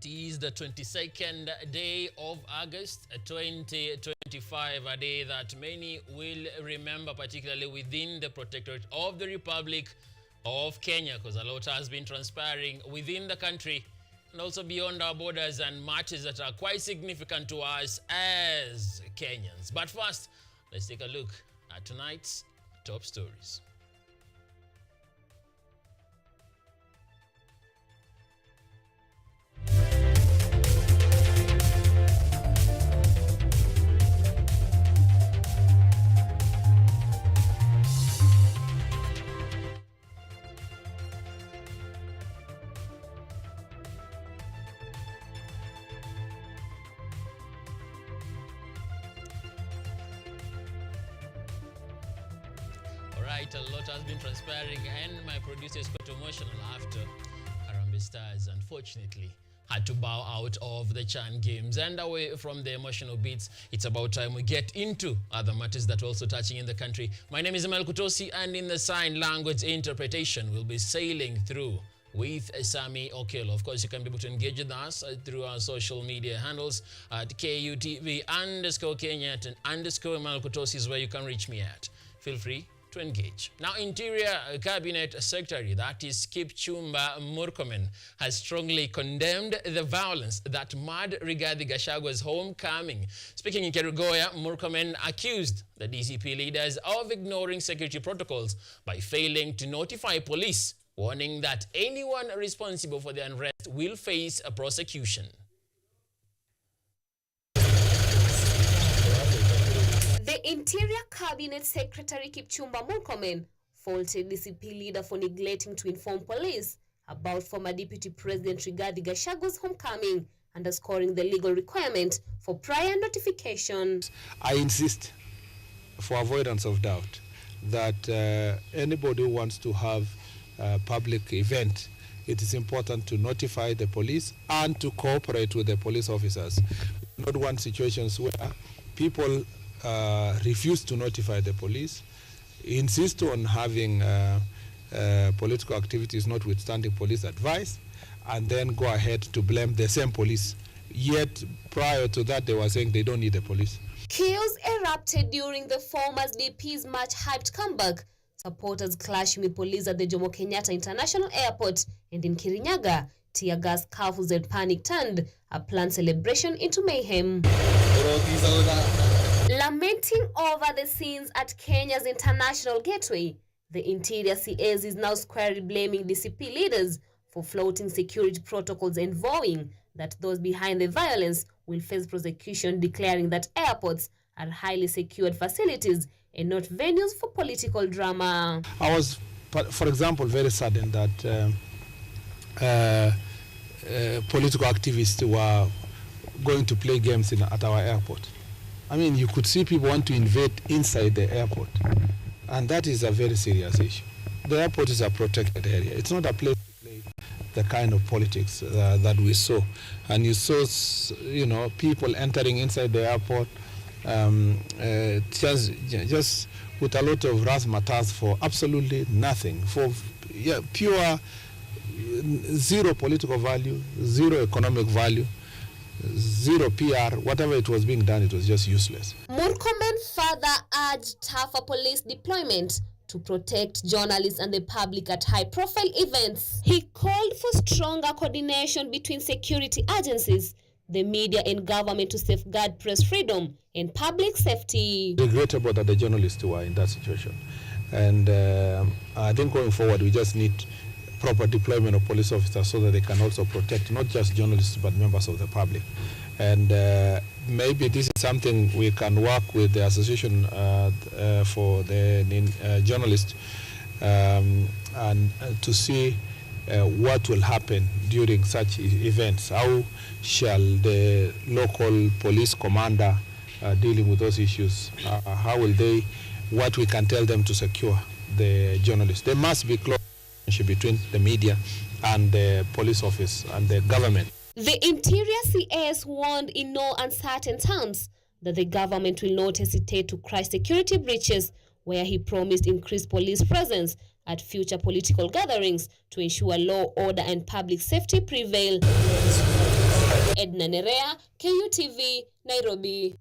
It is the 22nd day of August 2025, a day that many will remember, particularly within the Protectorate of the Republic of Kenya, because a lot has been transpiring within the country and also beyond our borders, and matters that are quite significant to us as Kenyans. But first, let's take a look at tonight's top stories. Alright, a lot has been transpiring, and my producer is quite emotional after Harambee Stars unfortunately had to bow out of the Chan Games. And away from the emotional beats, it's about time we get into other matters that are also touching in the country. My name is Emmanuel Kutosi, and in the sign language interpretation, we'll be sailing through with Sami Okelo. Of course, you can be able to engage with us through our social media handles at KUTV_Kenya and _Emmanuel Kutosi is where you can reach me at. Feel free to engage. Now, Interior Cabinet Secretary, that is Kipchumba Murkomen, has strongly condemned the violence that marred Rigathi Gachagwa's homecoming. Speaking in Kerugoya, Murkomen accused the DCP leaders of ignoring security protocols by failing to notify police, warning that anyone responsible for the unrest will face a prosecution. The Interior Cabinet Secretary Kipchumba Murkomen faulted DCP leader for neglecting to inform police about former Deputy President Rigathi Gachagwa's homecoming, underscoring the legal requirement for prior notification. I insist, for avoidance of doubt, that anybody who wants to have a public event, it is important to notify the police and to cooperate with the police officers. We not want situations where people refuse to notify the police, insist on having political activities notwithstanding police advice, and then go ahead to blame the same police. Yet prior to that, they were saying they don't need the police. Chaos erupted during the former DP's much-hyped comeback. Supporters clashing with police at the Jomo Kenyatta International Airport and in Kirinyaga. Tear gas, curfews, and panic turned a planned celebration into mayhem. Lamenting over the scenes at Kenya's International Gateway, the Interior CS is now squarely blaming DCP leaders for flouting security protocols and vowing that those behind the violence will face prosecution, declaring that airports are highly secured facilities and not venues for political drama. I was, for example, very saddened that political activists were going to play games at our airport. I mean, you could see people want to invade inside the airport, and that is a very serious issue. The airport is a protected area. It's not a place to play the kind of politics that we saw. And you saw, people entering inside the airport just with a lot of razzmatazz for absolutely nothing, for pure zero political value, zero economic value, zero PR. Whatever it was being done, it was just useless. Murkomen further urged tougher police deployment to protect journalists and the public at high-profile events. He called for stronger coordination between security agencies, the media and government to safeguard press freedom and public safety. Regrettable that the journalists were in that situation. And I think going forward, we just need proper deployment of police officers so that they can also protect not just journalists but members of the public. And maybe this is something we can work with the association for the journalists and to see what will happen during such events. How shall the local police commander dealing with those issues, how will they, what we can tell them to secure the journalists. There must be close between the media and the police office and the government. The Interior CS warned in no uncertain terms that the government will not hesitate to crush security breaches, where he promised increased police presence at future political gatherings to ensure law, order and public safety prevail. Edna Nerea, KUTV, Nairobi.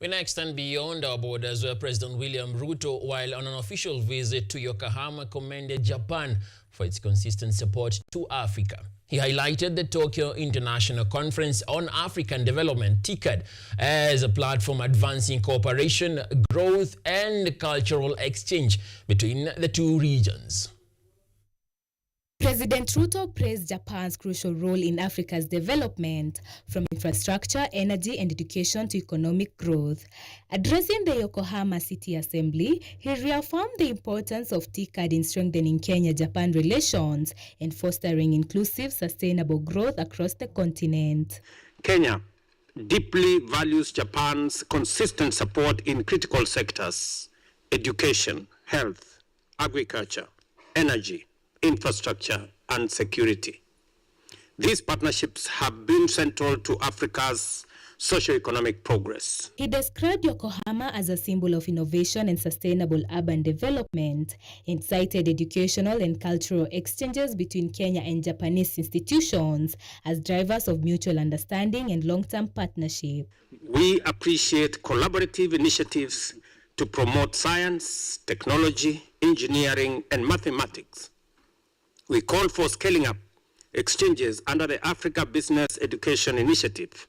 We now extend beyond our borders, where President William Ruto, while on an official visit to Yokohama, commended Japan for its consistent support to Africa. He highlighted the Tokyo International Conference on African Development, TICAD, as a platform advancing cooperation, growth, and cultural exchange between the two regions. President Ruto praised Japan's crucial role in Africa's development, from infrastructure, energy, and education to economic growth. Addressing the Yokohama City Assembly, he reaffirmed the importance of TICAD in strengthening Kenya-Japan relations and fostering inclusive, sustainable growth across the continent. Kenya deeply values Japan's consistent support in critical sectors: education, health, agriculture, energy, infrastructure, and security. These partnerships have been central to Africa's socio-economic progress. He described Yokohama as a symbol of innovation and sustainable urban development, and cited educational and cultural exchanges between Kenya and Japanese institutions as drivers of mutual understanding and long-term partnership. We appreciate collaborative initiatives to promote science, technology, engineering, and mathematics. We call for scaling up exchanges under the Africa Business Education Initiative,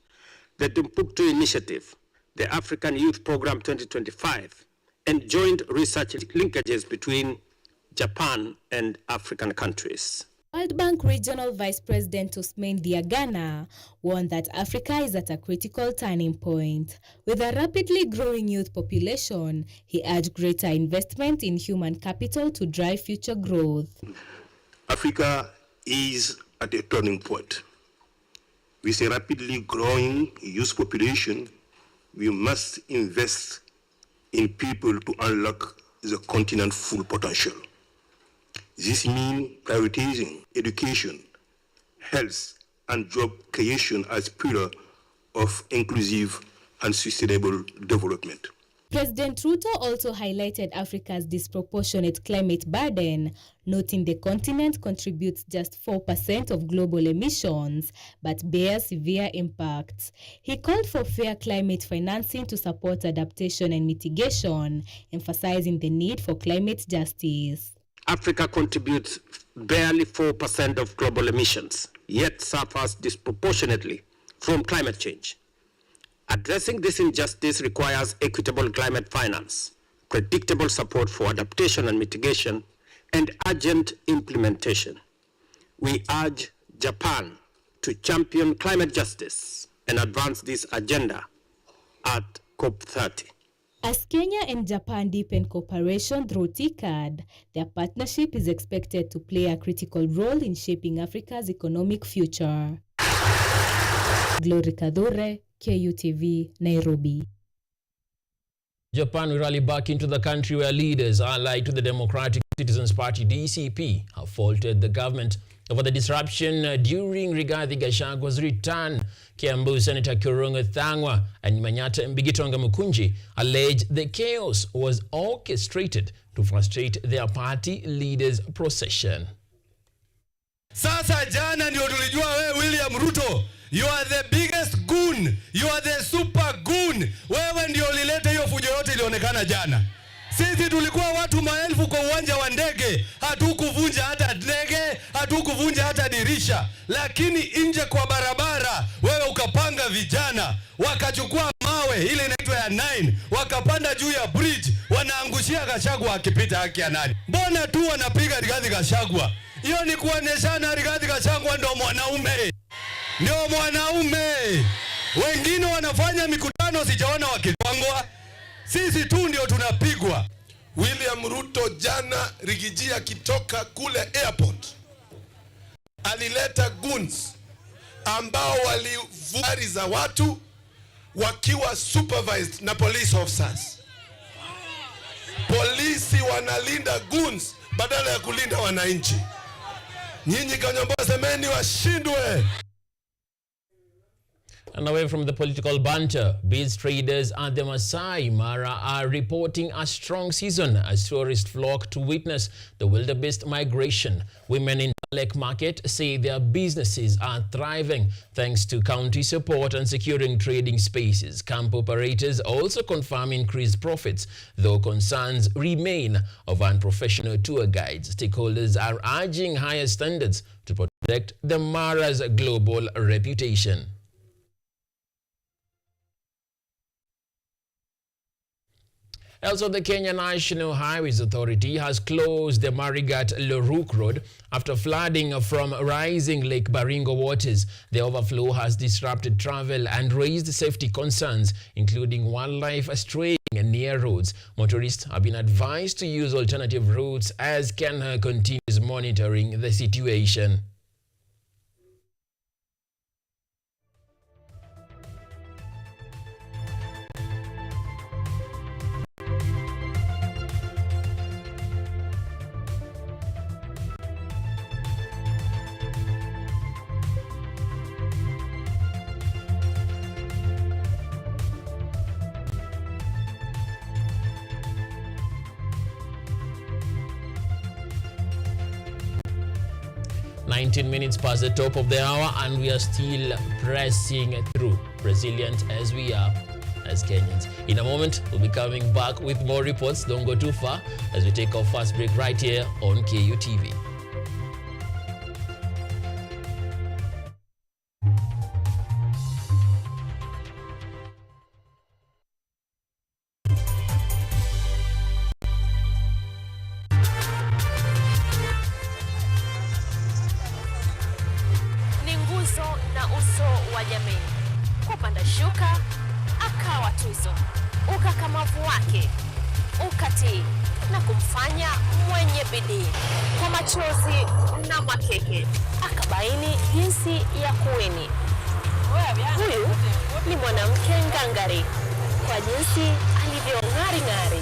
the Timbuktu Initiative, the African Youth Program 2025, and joint research linkages between Japan and African countries. World Bank Regional Vice President Ousmane Diagana warned that Africa is at a critical turning point. With a rapidly growing youth population, he urged greater investment in human capital to drive future growth. Africa is at a turning point. With a rapidly growing youth population, we must invest in people to unlock the continent's full potential. This means prioritizing education, health, and job creation as pillars of inclusive and sustainable development. President Ruto also highlighted Africa's disproportionate climate burden, noting the continent contributes just 4% of global emissions, but bears severe impacts. He called for fair climate financing to support adaptation and mitigation, emphasizing the need for climate justice. Africa contributes barely 4% of global emissions, yet suffers disproportionately from climate change. Addressing this injustice requires equitable climate finance, predictable support for adaptation and mitigation, and urgent implementation. We urge Japan to champion climate justice and advance this agenda at COP30. As Kenya and Japan deepen cooperation through TICAD, their partnership is expected to play a critical role in shaping Africa's economic future. Glory Kadure, KUTV, Nairobi. Japan will rally back into the country, where leaders allied to the Democratic Citizens Party (DCP) have faulted the government over the disruption during Rigathi Gachagwa's return. Kiambu Senator Kirunga Thangwa and Manyata Mbigitonga Mukunji alleged the chaos was orchestrated to frustrate their party leaders' procession. Sasa jana ndio tulijua wewe William Ruto, you are the biggest goon, you are the super goon. Wewe ndio ulileta hiyo fujo yote ilionekana jana. Sisi tulikuwa watu maelfu kwa uwanja wa ndege, hatukuvunja hata ndege, hatukuvunja hata dirisha. Lakini nje kwa barabara, wewe ukapanga vijana, wakachukua mawe, ile inaitwa ya 9, wakapanda juu ya bridge, wanaangushia Gachagua akipita. Haki ya nani? Mbona tu wanapiga Rigathi Gachagua? Hiyo ni kuoneshana Rigathi Gachagua ndio mwanaume. Ndio mwanaume. Wengine wanafanya mikutano sijaona wakipangwa. Sisi tu ndio tunapigwa. William Ruto jana Rigiji akitoka kule airport alileta goons ambao walivua za watu wakiwa supervised na police officers. Polisi wanalinda goons badala ya kulinda wananchi. Nyinyi Kanyombo semeni washindwe. And away from the political banter, beads traders at the Masai Mara are reporting a strong season as tourists flock to witness the wildebeest migration. Women in Lake Market say their businesses are thriving thanks to county support and securing trading spaces. Camp operators also confirm increased profits, though concerns remain of unprofessional tour guides. Stakeholders are urging higher standards to protect the Mara's global reputation. Also, the Kenya National Highways Authority has closed the Marigat-Loruk Road after flooding from rising Lake Baringo waters. The overflow has disrupted travel and raised safety concerns, including wildlife straying near roads. Motorists have been advised to use alternative routes as Kenya continues monitoring the situation. Minutes past the top of the hour, and we are still pressing through, resilient as we are as Kenyans. In a moment, we'll be coming back with more reports. Don't go too far as we take our first break right here on KUTV. Na uso wa jamii. Kupanda shuka akawa tuzo, ukakamavu wake ukatii na kumfanya mwenye bidii. Kwa machozi na makeke akabaini jinsi ya kuweni. Huyu ni mwanamke ngangari kwa jinsi alivyo ng'ari.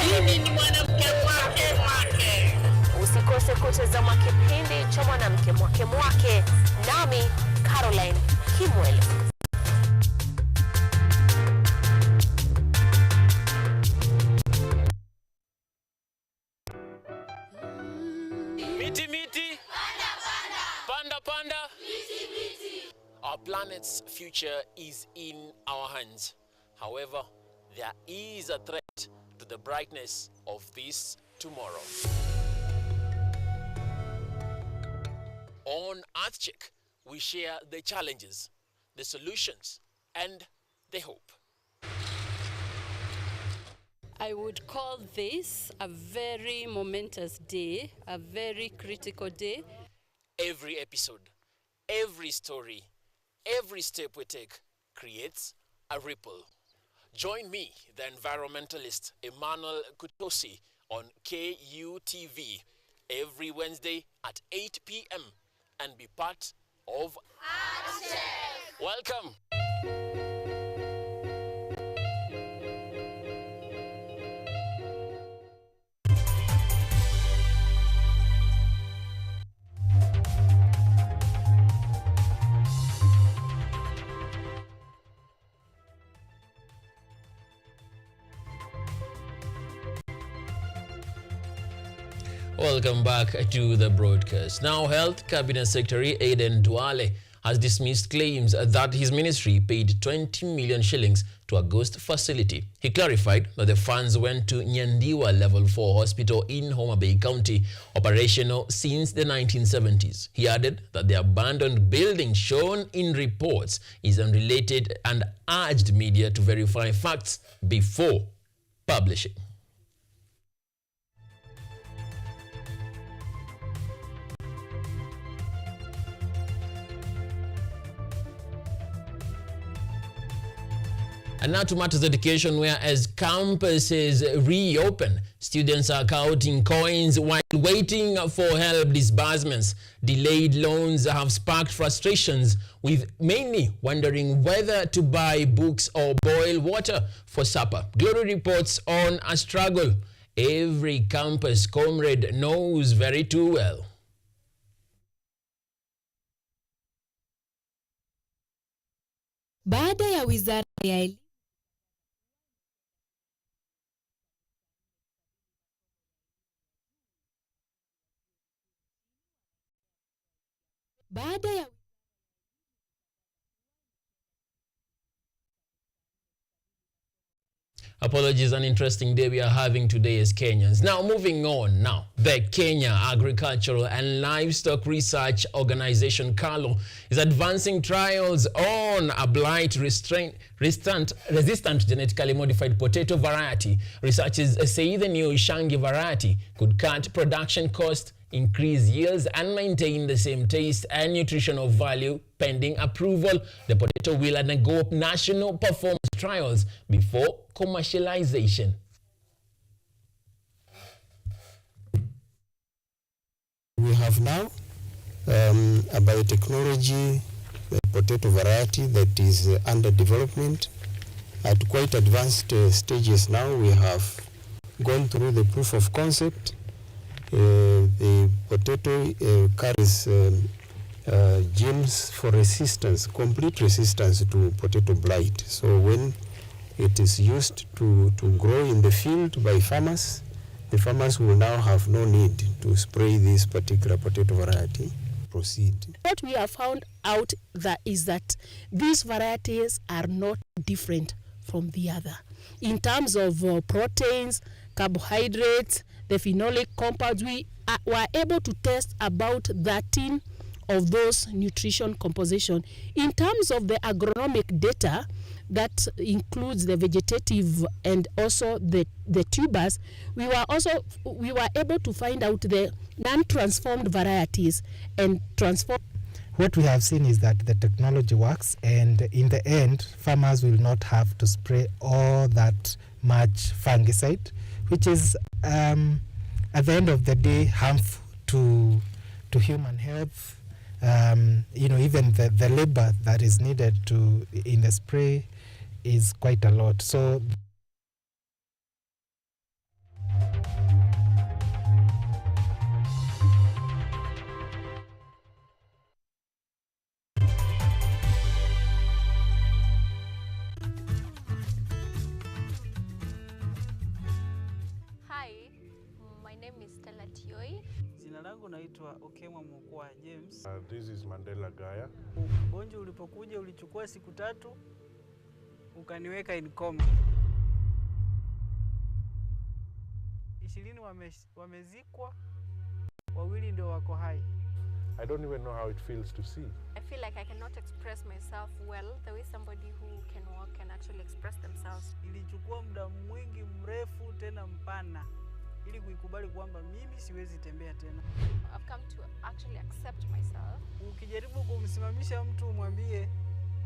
Mimi ni mwanamke mwake. Usikose kutazama kipindi cha mwanamke mwake nami Caroline Kimwele. Miti. Panda. Miti. Our planet's future is in our hands. However, there is a threat to the brightness of this tomorrow. On EarthCheck, we share the challenges, the solutions, and the hope. I would call this a very momentous day, a very critical day. Every episode, every story, every step we take creates a ripple. Join me, the environmentalist Emmanuel Kutosi, on KUTV every Wednesday at 8 p.m. and be part of EarthCheck. Welcome. Welcome back to the broadcast. Now, Health Cabinet Secretary Aden Duale has dismissed claims that his ministry paid 20 million shillings to a ghost facility. He clarified that the funds went to Nyandiwa Level 4 Hospital in Homa Bay County, operational since the 1970s. He added that the abandoned building shown in reports is unrelated and urged media to verify facts before publishing. And now to matters education, where as campuses reopen, students are counting coins while waiting for help disbursements. Delayed loans have sparked frustrations, with many wondering whether to buy books or boil water for supper. Glory reports on a struggle every campus comrade knows very too well. Baada ya Wizara ya Elimu Baada ya Apologies, an interesting day we are having today as Kenyans. Now, moving on now, the Kenya Agricultural and Livestock Research Organization, KALO, is advancing trials on a blight-resistant genetically modified potato variety. Researchers say the new Shangi variety could cut production costs, increase yields, and maintain the same taste and nutritional value. Pending approval, the potato will undergo national performance trials before commercialization. We have now a biotechnology potato variety that is under development at quite advanced stages now. We have gone through the proof of concept. The potato carries genes for resistance, complete resistance to potato blight. So when it is used to grow in the field by farmers, the farmers will now have no need to spray this particular potato variety. Proceed. What we have found out is that these varieties are not different from the other. In terms of proteins, carbohydrates, the phenolic compounds, we were able to test about 13 of those nutrition composition. In terms of the agronomic data, that includes the vegetative and also the tubers, we were able to find out the non-transformed varieties and transform. What we have seen is that the technology works, and in the end, farmers will not have to spray all that much fungicide, which is at the end of the day harmful to human health. Even the labor that is needed in the spray is quite a lot. So Hi, my name is Stella Tioi. Jina langu naitwa Okemwa Mokwa James. This is Mandela Gaya. Ugonjwa ulipokuja ulichukua siku 3 ukaniweka in coma. 20 wamezikwa, 2 ndio wako hai. I don't even know how it feels to see. I feel like I cannot express myself well the way somebody who can walk can actually express themselves. Ilichukua muda mwingi mrefu tena mpana ili kuikubali kwamba mimi siwezi tembea tena. I've come to actually accept myself. Ukijaribu kumsimamisha mtu umwambie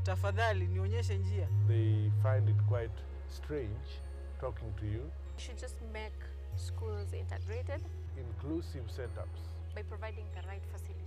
tafadhali nionyeshe njia, they find it quite strange talking to you. We should just make schools integrated, inclusive setups, by providing the right facilities.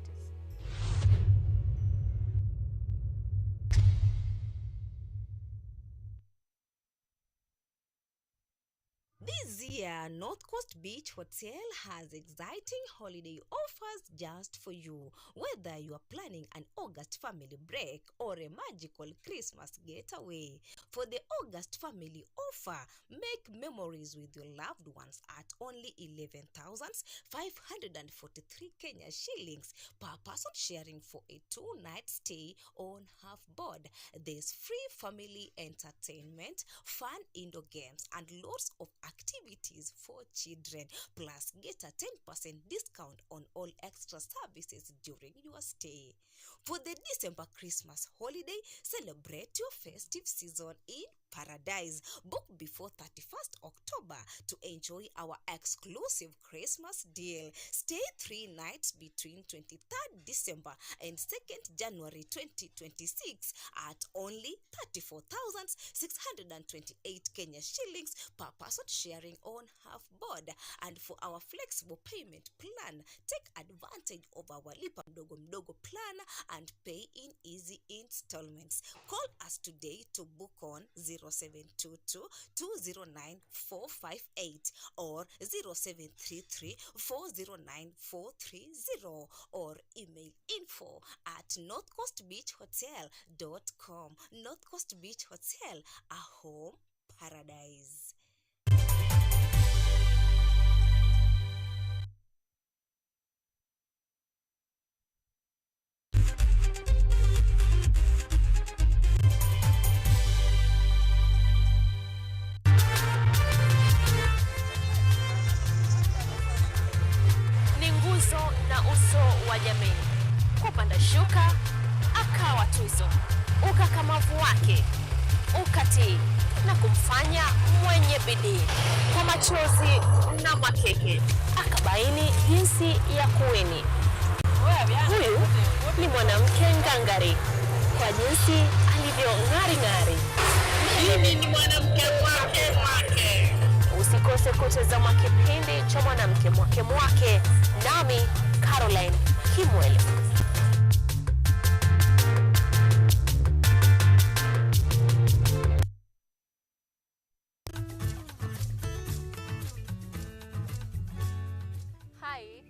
This year, North Coast Beach Hotel has exciting holiday offers just for you. Whether you are planning an August family break or a magical Christmas getaway. For the August family offer, make memories with your loved ones at only 11,543 Kenya shillings per person, sharing for a 2-night stay on half board. There's free family entertainment, fun indoor games, and lots of activities for children. Plus, get a 10% discount on all extra services during your stay. For the December Christmas holiday, celebrate your festive season in paradise. Book before 31st October to enjoy our exclusive Christmas deal. Stay 3 nights between 23rd December and 2nd January 2026 at only 34,628 Kenya shillings per person, sharing on half board. And for our flexible payment plan, take advantage of our Lipa Mdogo Mdogo plan and pay in easy installments. Call us today to book on 0722 209 458 or 0733 409 430 or email info@northcoastbeachhotel.com. North Coast Beach Hotel, a home paradise. na uso wa jamii. Kupanda shuka akawa tuzo, ukakamavu wake ukatii na kumfanya mwenye bidii. Kwa machozi na makeke akabaini jinsi ya kuweni. Huyu ni mwanamke ngangari kwa jinsi alivyo ng'ari. Mimi ni mwanamke mwake. Usikose kutazama kipindi cha mwanamke mwake nami Caroline Kimwele. Hi,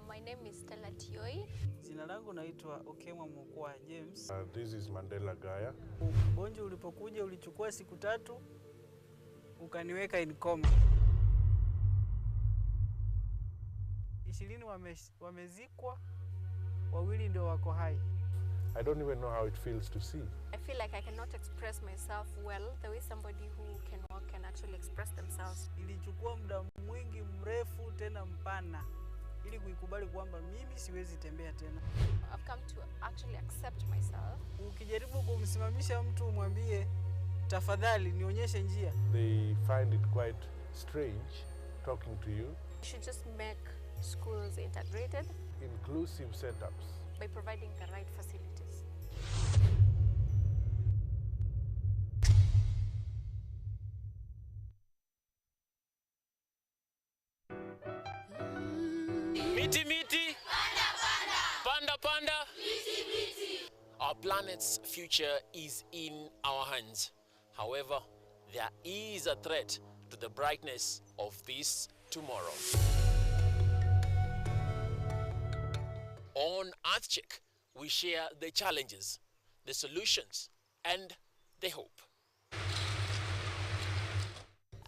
my name is Stella Tioi. Jina langu naitwa Okemwa Mukwa James. This is Mandela Gaya. Ugonjwa ulipokuja ulichukua siku 3 ukaniweka in coma. 20 wamezikwa, 2 ndio wako hai. I don't even know how it feels to see. I feel like I cannot express myself well the way somebody who can walk can actually express themselves. Ilichukua muda mwingi mrefu tena mpana ili kuikubali kwamba mimi siwezi tembea tena. I've come to actually accept myself. Ukijaribu kumsimamisha mtu umwambie tafadhali nionyeshe njia, They find it quite strange talking to you. We should just make schools integrated Inclusive setups. by providing the right facilities. Miti. Panda. Miti. Our planet's future is in our hands. However, there is a threat to the brightness of this tomorrow. On EarthCheck, we share the challenges, the solutions, and the hope.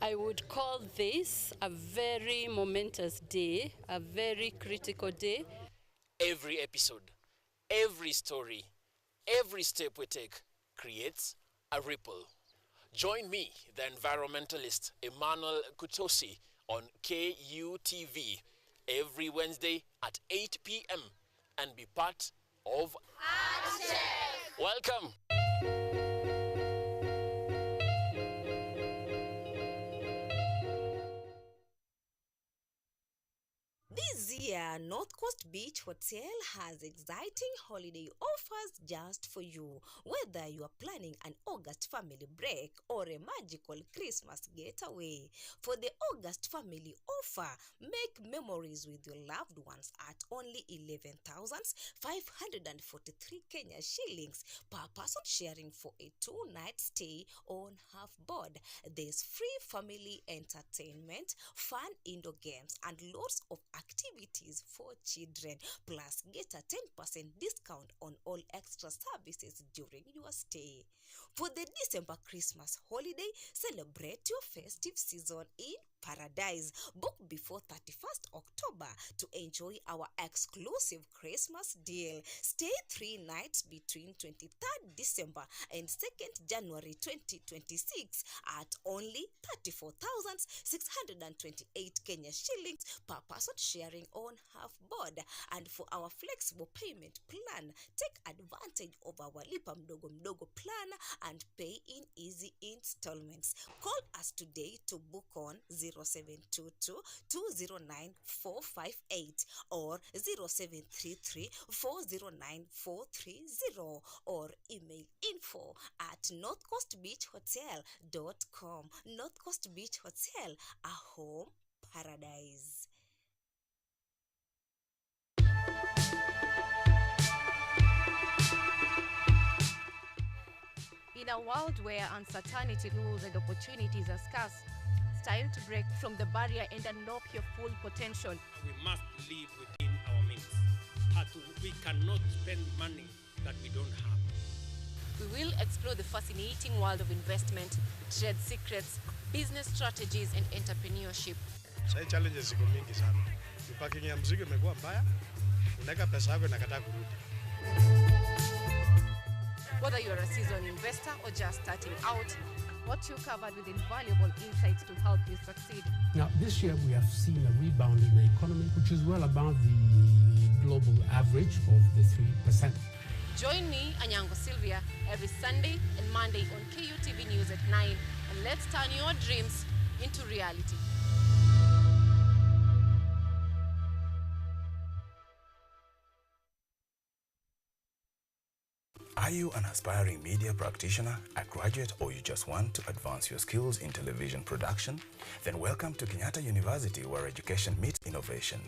I would call this a very momentous day, a very critical day. Every episode, every story, every step we take creates a ripple. Join me, the environmentalist Emmanuel Kutosi, on Kutv every Wednesday at 8 p.m. and be part of EarthCheck. Welcome. This year, North Coast Beach Hotel has exciting holiday offers just for you. Whether you are planning an August family break or a magical Christmas getaway, for the August family offer, make memories with your loved ones at only 11,543 Kenya shillings per person, sharing for a 2-night stay on half board. There's free family entertainment, fun indoor games, and lots of activities for children. Plus, get a 10% discount on all extra services during your stay. For the December Christmas holiday, celebrate your festive season in paradise. Book before 31st October to enjoy our exclusive Christmas deal. Stay 3 nights between 23rd December and 2nd January 2026 at only 34,628 Kenya shillings per person, sharing on half board. And for our flexible payment plan, take advantage of our Lipa Mdogo Mdogo plan and pay in easy installments. Call us today to book on 0722-209-458 or 0733-409-430 or email info@northcoastbeachhotel.com. North Coast Beach Hotel, a home paradise. In a world where uncertainty rules and opportunities are scarce, it's time to break from the barrier and unlock your full potential. We must live within our means. We cannot spend money that we don't have. We will explore the fascinating world of investment, trade secrets, business strategies, and entrepreneurship. Sasa challenges ziko mingi sana. Parking ya mzigo imekuwa mbaya. Unaweka pesa yako inakataa kurudi. Whether you're a seasoned investor or just starting out, what you covered with invaluable insights to help you succeed. Now, this year we have seen a rebound in the economy, which is well above the global average of the 3%. Join me, Anyango Sylvia, every Sunday and Monday on KUTV News at 9, and let's turn your dreams into reality. Are you an aspiring media practitioner, a graduate, or you just want to advance your skills in television production? Then welcome to Kenyatta University, where education meets innovation.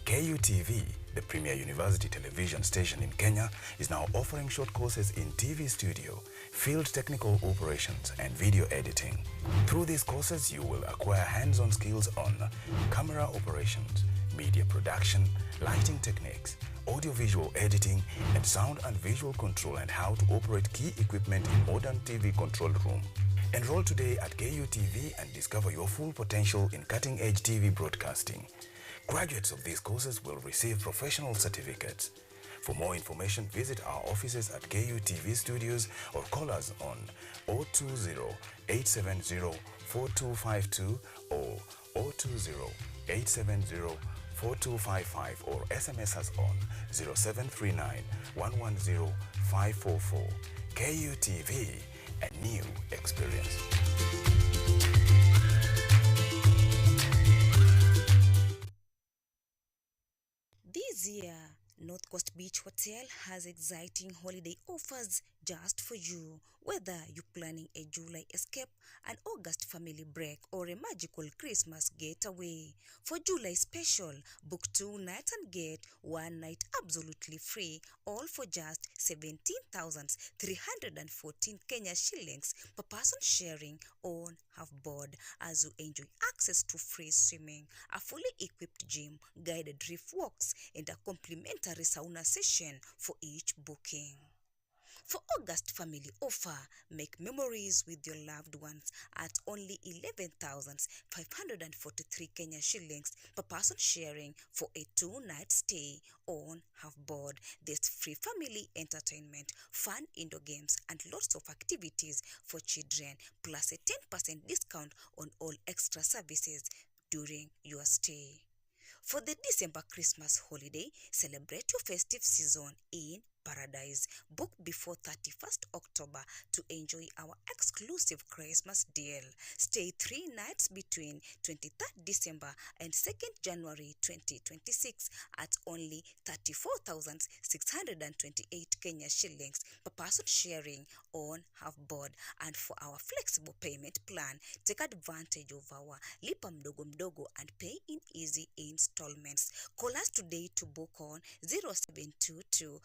KUTV, the premier university television station in Kenya, is now offering short courses in TV studio, field technical operations, and video editing. Through these courses, you will acquire hands-on skills on camera operations, media production, lighting techniques, audiovisual editing, and sound and visual control, and how to operate key equipment in modern TV control room. Enroll today at KUTV and discover your full potential in cutting-edge TV broadcasting. Graduates of these courses will receive professional certificates. For more information, visit our offices at KUTV Studios or call us on 020-870-4252 or 020-870-4255 or SMS us on 0739-110-544. KUTV, a new experience. This year, North Coast Beach Hotel has exciting holiday offers just for you. Whether you're planning a July escape, an August family break, or a magical Christmas getaway. For July special, book 2 nights and get 1 night absolutely free, all for just 17,314 Kenya shillings per person, sharing on half board, as you enjoy access to free swimming, a fully equipped gym, guided reef walks, and a complimentary sauna session for each booking. For August family offer, make memories with your loved ones at only 11,543 Kenya shillings per person, sharing for a 2-night stay on half board. There's free family entertainment, fun indoor games, and lots of activities for children, plus a 10% discount on all extra services during your stay. For the December Christmas holiday, celebrate your festive season in paradise. Book before 31st October to enjoy our exclusive Christmas deal. Stay 3 nights between 23rd December and 2nd January 2026 at only 34,628 Kenya shillings per person, sharing on half board. And for our flexible payment plan, take advantage of our lipa mdogo mdogo and pay in easy installments. Call us today to book on 0722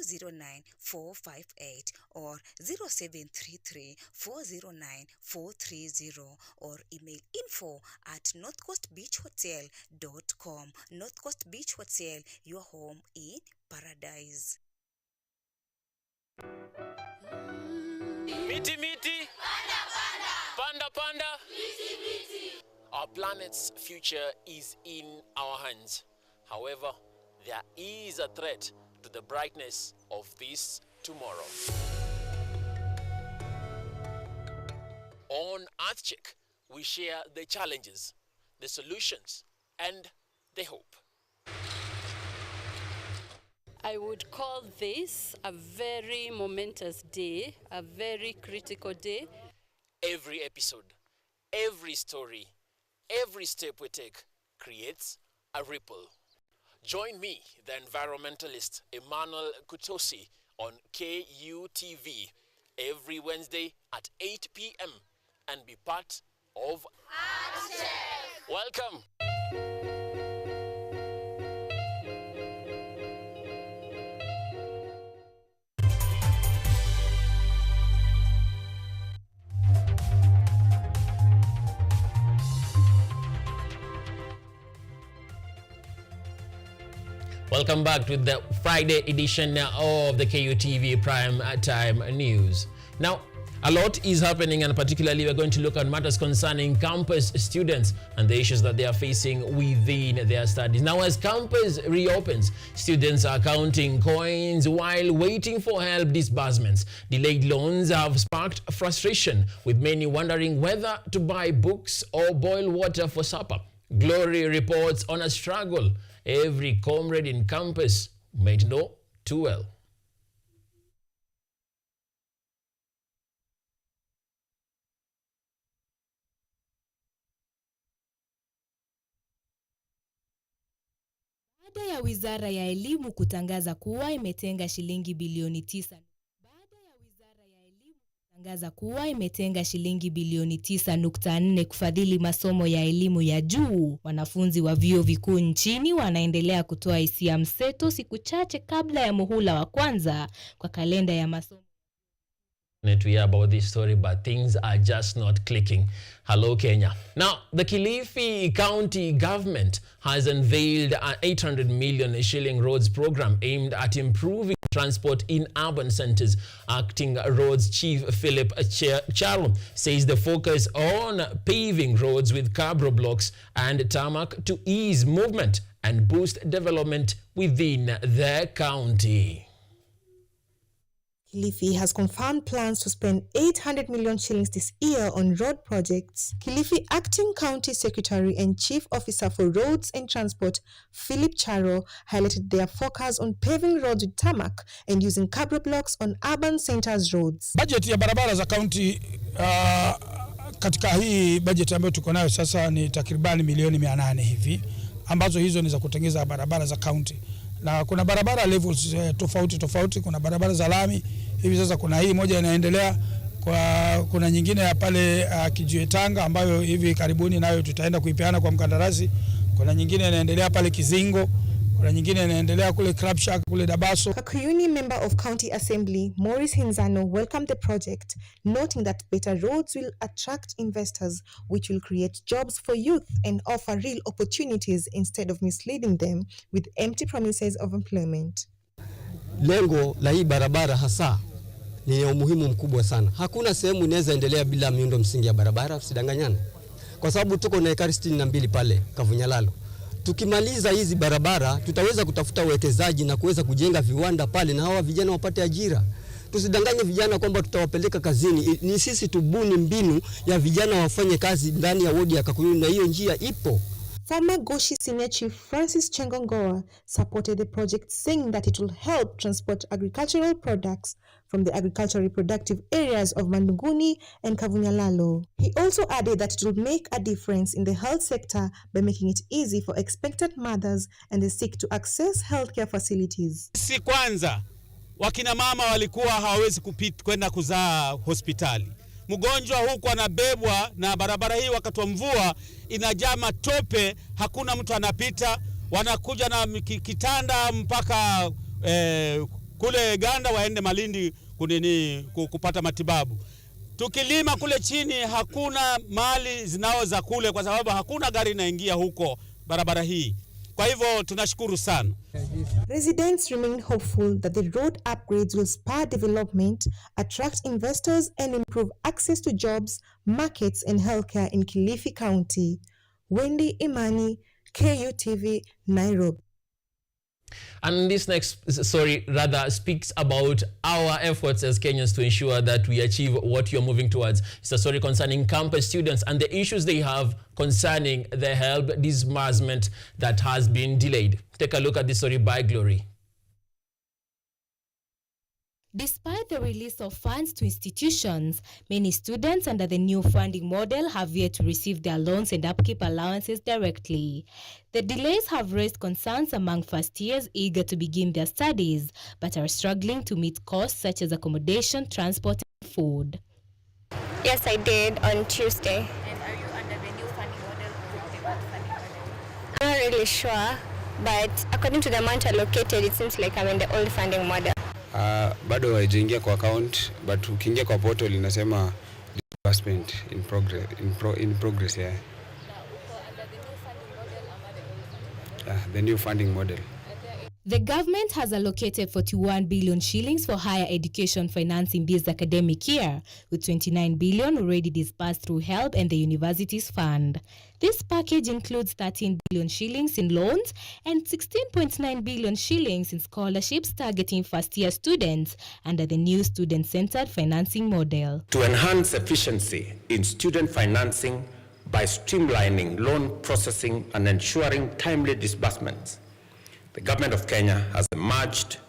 209 458 or 0733 409 430 or email info@northcoastbeachhotel.com. North Coast Beach Hotel, your home in paradise. Miti miti, panda panda, miti miti. Our planet's future is in our hands. However, there is a threat to the brightness of this tomorrow. On EarthCheck, we share the challenges, the solutions, and the hope. I would call this a very momentous day, a very critical day. Every episode, every story, every step we take creates a ripple. Join me, the environmentalist Emmanuel Kutosi, on KUTV every Wednesday at 8 p.m. and be part of EarthCheck. Welcome. Welcome back to the Friday edition of the KUTV Prime Time News. Now, a lot is happening, and particularly we're going to look at matters concerning campus students and the issues that they are facing within their studies. Now, as campus reopens, students are counting coins while waiting for help disbursements. Delayed loans have sparked frustration, with many wondering whether to buy books or boil water for supper. Glory reports on a struggle every comrade in campus made know too well. Baada ya Wizara ya Elimu kutangaza kuwa imetenga shilingi bilioni 9 kufadhili masomo ya elimu ya juu, wanafunzi wa vyuo vikuu nchini wanaendelea kutoa hisia mseto siku chache kabla ya muhula wa kwanza kwa kalenda ya masomo. To hear about this story, but things are just not clicking. Hello, Kenya. Now, the Kilifi County government has unveiled an 800 million shilling roads program aimed at improving transport in urban centers. Acting Roads Chief Philip Charo says the focus on paving roads with cabro blocks and tarmac to ease movement and boost development within the county. Kilifi has confirmed plans to spend 800 million shillings this year on road projects. Kilifi Acting County Secretary and Chief Officer for Roads and Transport, Philip Charo, highlighted their focus on paving roads with tarmac and using cabro blocks on urban centers roads. Budget ya barabara za county katika hii budget ambayo tuko nayo sasa ni takribani milioni 800 hivi, ambazo hizo ni za kutengeza barabara za county. Na kuna barabara levels tofauti, kuna barabara za lami hivi sasa, kuna hii moja inaendelea, kuna nyingine ya pale Kijiwe Tanga ambayo hivi karibuni nayo tutaenda kuipeana kwa mkandarasi, kuna nyingine inaendelea pale Kizingo, kuna nyingine inaendelea kule Crab Shack kule Dabaso. Kakuyuni member of County Assembly Maurice Hinzano welcomed the project, noting that better roads will attract investors, which will create jobs for youth and offer real opportunities instead of misleading them with empty promises of employment. Lengo la hii barabara hasa ni umuhimu mkubwa sana. Hakuna sehemu inaweza endelea bila miundo msingi ya barabara, usidanganyane. Kwa sababu tuko na ekari 62 pale Kavunyalalo. Tukimaliza hizi barabara, tutaweza kutafuta uwekezaji na kuweza kujenga viwanda pale na hawa vijana wapate ajira. Tusidanganye vijana kwamba tutawapeleka kazini. Ni sisi tubuni mbinu ya vijana wafanye kazi ndani ya wodi ya Kakuyuni, na hiyo njia ipo. Former Goshi Senior Chief Francis Chengongoa supported the project, saying that it will help transport agricultural products from the agricultural reproductive areas of Mandunguni and Kavunyalalo. He also added that it will make a difference in the health sector by making it easy for expectant mothers and the sick to access healthcare facilities. Si kwanza wakina mama walikuwa hawawezi kwenda kuzaa hospitali. Mgonjwa huko anabebwa na barabara hii wakati wa mvua inajaa matope, hakuna mtu anapita, wanakuja na kitanda mpaka kule Ganda waende Malindi kupata matibabu. Tukilima kule chini hakuna mali zinaoza kule kwa sababu hakuna gari inaingia huko barabara hii. Kwa hivyo tunashukuru sana. Residents remain hopeful that the road upgrades will spur development, attract investors and improve access to jobs, markets and healthcare in Kilifi County. Wendy Imani, KUTV, Nairobi. And this next story rather speaks about our efforts as Kenyans to ensure that we achieve what you're moving towards. It's a story concerning campus students and the issues they have concerning the help disbursement that has been delayed. Take a look at this story by Glory. Despite the release of funds to institutions, many students under the new funding model have yet to receive their loans and upkeep allowances directly. The delays have raised concerns among first years eager to begin their studies, but are struggling to meet costs such as accommodation, transport, and food. Yes, I did on Tuesday. And are you under the new funding model or the old funding model? I'm not really sure, but according to the amount allocated, it seems like I'm in the old funding model. Bado haijaingia kwa account, but ukiingia kwa portal inasema disbursement in progress yeah. The new funding model. The government has allocated 41 billion shillings for higher education financing this academic year, with 29 billion already disbursed through HELP and the university's fund. This package includes 13 billion shillings in loans and 16.9 billion shillings in scholarships targeting first-year students under the new student-centered financing model. To enhance efficiency in student financing by streamlining loan processing and ensuring timely disbursements, the government of Kenya has merged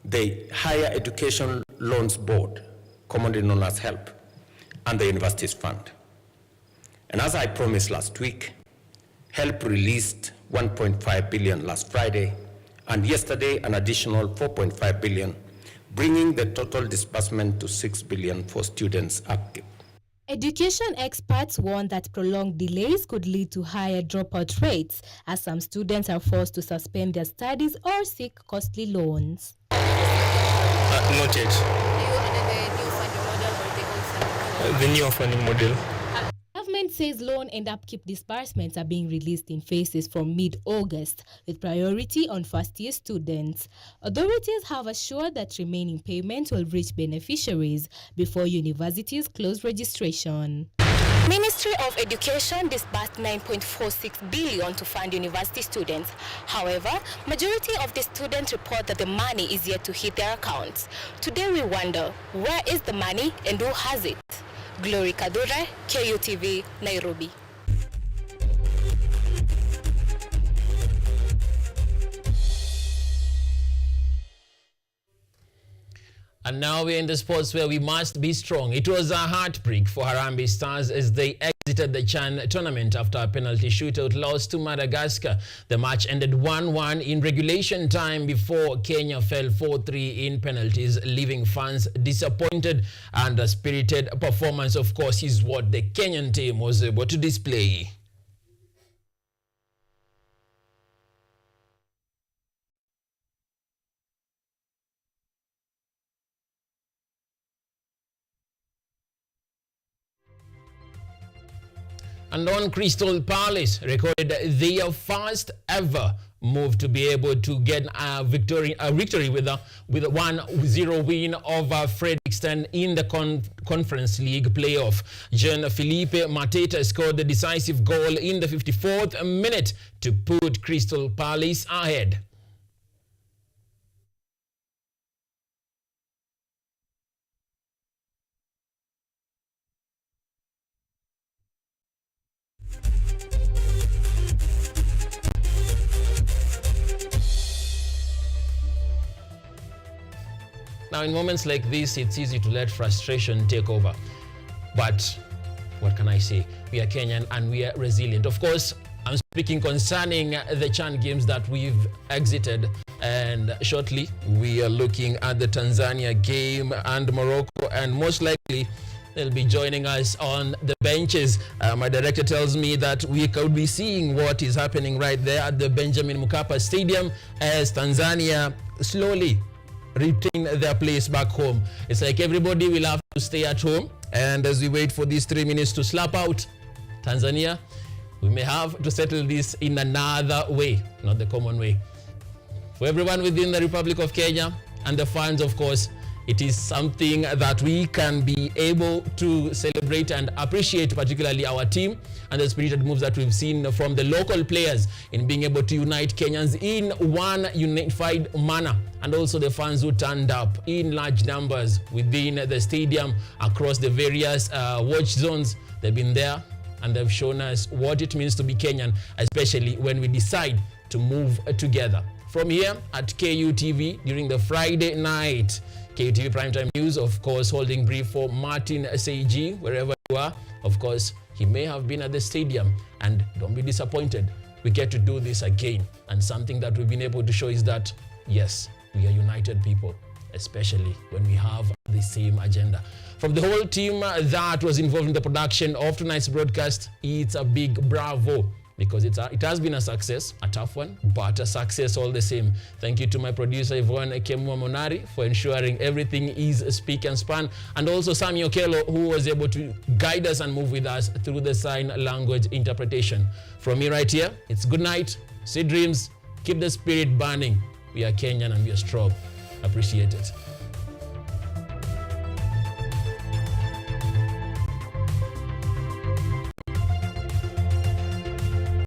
the Higher Education Loans Board, commonly known as HELP, and the Universities Fund. And as I promised last week, HELP released 1.5 billion last Friday, and yesterday an additional 4.5 billion, bringing the total disbursement to 6 billion for students active. Education experts warn that prolonged delays could lead to higher dropout rates, as some students are forced to suspend their studies or seek costly loans. Not yet. The new funding model. Government says loan and upkeep disbursements are being released in phases from mid-August, with priority on first-year students. Authorities have assured that remaining payments will reach beneficiaries before universities close registration. Ministry of Education disbursed 9.46 billion to fund university students. However, majority of the students report that the money is yet to hit their accounts. Today we wonder, where is the money and who has it? Glory Kadure, KUTV, Nairobi. And now we're in the sports where we must be strong. It was a heartbreak for Harambee Stars as they exited the Chan tournament after a penalty shootout loss to Madagascar. The match ended 1-1 in regulation time before Kenya fell 4-3 in penalties, leaving fans disappointed, and a spirited performance, of course, is what the Kenyan team was able to display. And on Crystal Palace recorded their first ever move to be able to get a victory with a 1-0 win over Fredrikstad in the Conference League playoff. Jean-Philippe Mateta scored the decisive goal in the 54th minute to put Crystal Palace ahead. Now, in moments like this, it's easy to let frustration take over. But what can I say? We are Kenyan and we are resilient. Of course, I'm speaking concerning the Chan games that we've exited. And shortly, we are looking at the Tanzania game and Morocco. And most likely, they'll be joining us on the benches. My director tells me that we could be seeing what is happening right there at the Benjamin Mkapa Stadium as Tanzania slowly retain their place back home. It's like everybody will have to stay at home, and as we wait for these 3 minutes to slap out Tanzania, we may have to settle this in another way, not the common way. For everyone within the Republic of Kenya and the fans, of course, it is something that we can be able to celebrate and appreciate, particularly our team and the spirited moves that we've seen from the local players in being able to unite Kenyans in one unified manner, and also the fans who turned up in large numbers within the stadium across the various watch zones. They've been there and they've shown us what it means to be Kenyan, especially when we decide to move together. From here at KUTV during the Friday night KUTV Primetime News, of course, holding brief for Martin Seiji, wherever you are. Of course, he may have been at the stadium, and don't be disappointed. We get to do this again. And something that we've been able to show is that, yes, we are united people, especially when we have the same agenda. From the whole team that was involved in the production of tonight's broadcast, it's a big bravo, because it has been a success, a tough one, but a success all the same. Thank you to my producer, Yvonne Kemua Monari, for ensuring everything is speak and span, and also Sami Okello, who was able to guide us and move with us through the sign language interpretation. From me right here, it's good night, sweet dreams, keep the spirit burning. We are Kenyan and we are strong. Appreciate it.